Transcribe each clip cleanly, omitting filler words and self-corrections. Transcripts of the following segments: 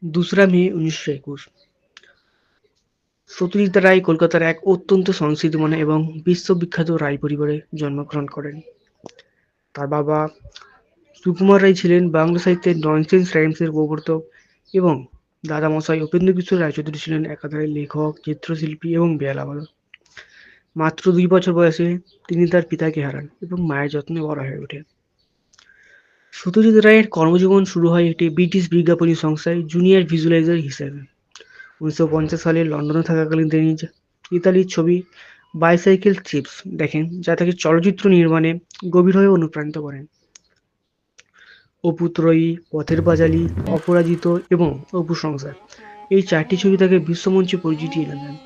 ২রা মে ১৯২১। সত্যজিৎ রায় কলকাতার এক অত্যন্ত সংস্কৃতিময় এবং বিশ্ববিখ্যাত রায় পরিবারে জন্মগ্রহণ করেন। তার বাবা সুকুমার রায় ছিলেন বাংলা সাহিত্যের ননসেন্স রাইমসের প্রবর্তক এবং দাদামশাই উপেন্দ্রকিশোর রায়চৌধুরী ছিলেন একাধারে লেখক, চিত্রশিল্পী এবং বেহালাবাদক। মাত্র ২ বছর বয়সে তিনি তার পিতাকে হারান এবং মায়ের যত্নে বড় হয়ে ওঠেন। সত্যজিৎ রায়ের কর্মজীবন শুরু হয় একটি ব্রিটিশ বিজ্ঞাপনী সংস্থায় জুনিয়র ভিজুয়ালাইজার হিসেবে। ১৯৫০ সালে লন্ডনে থাকাকালীন তিনি ইতালির ছবি বাইসাইকেল থিফস দেখেন, যা তাকে চলচ্চিত্র নির্মাণে গভীরভাবে অনুপ্রাণিত করেন। অপু ত্রয়ী, পথের পাঁচালী, অপরাজিত এবং অপু সংসার এই ৪টি ছবি তাকে বিশ্বমঞ্চে পরিচিতি এনে দেন।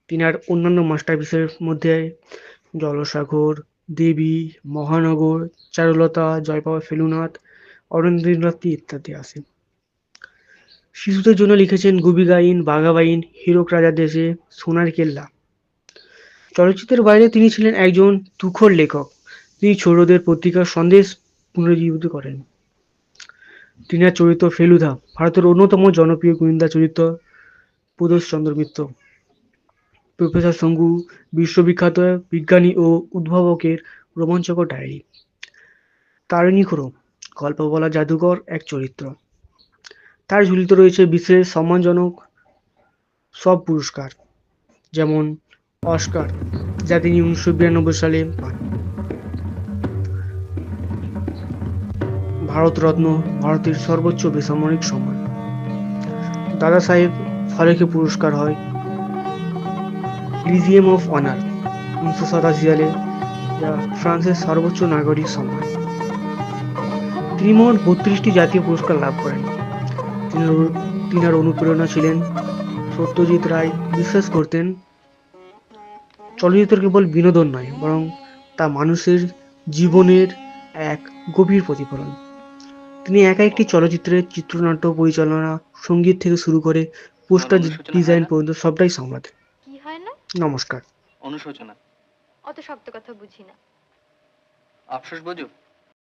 তিনার অন্যান্য মাস্টারপিসের মধ্যে জলসাঘর, দেবী, মহানগর, চারুলতা, জয়পাল ফেলুনাথ, অরণ্যেন্দ্রনাথ ইত্যাদি আছে। শিশুদের জন্য লিখেছেন গুপি গাইন, বাঘা বাইন, হীরক রাজার দেশে, সোনার কেল্লা। চলচ্চিত্রের বাইরে তিনি ছিলেন একজন তুখোড় লেখক। তিনি ছোটদের পত্রিকা সন্দেশ পুনরুজ্জীবিত করেন। তিনার চরিত্র ফেলুদা ভারতের অন্যতম জনপ্রিয় গোয়েন্দা চরিত্র প্রদোষচন্দ্র মিত্র। প্রফেসর শঙ্কু বিশ্ববিখ্যাত বিজ্ঞানী ও উদ্ভাবকের রোমাঞ্চকর ডায়েরি। তারিণী খুড়ো গল্প বলা জাদুকর এক চরিত্র। তার ঝুলিতে রয়েছে বিশেষ সম্মানজনক সব পুরস্কার, যেমন অস্কার, যা তিনি ১৯৯২ সালে পান, ভারতরত্ন, ভারতের সর্বোচ্চ বেসামরিক সম্মান, দাদা সাহেব ফালকে পুরস্কার হয়, লিজিয়ম অফ অনার ১৯৮৭ সালে, যা ফ্রান্সের সর্বোচ্চ নাগরিক সম্মান। তিনি মোট ৩২টি জাতীয় পুরস্কার লাভ করেন। তিনার অনুপ্রেরণা ছিলেন সত্যজিৎ রায়। বিশ্বাস করতেন চলচ্চিত্র কেবল বিনোদন নয়, বরং তা মানুষের জীবনের এক গভীর প্রতিফলন। তিনি একা একটি চলচ্চিত্রের চিত্রনাট্য পরিচালনা, সঙ্গীত থেকে শুরু করে তোমার পোস্টার অনুশোচনা হয় ডিজাইন না? পর্যন্ত সবটাই সামলাতেন। কি হয় না? নমস্কার। অনুশোচনা। অত শক্ত কথা বুঝি না। আফসোস বোঝো?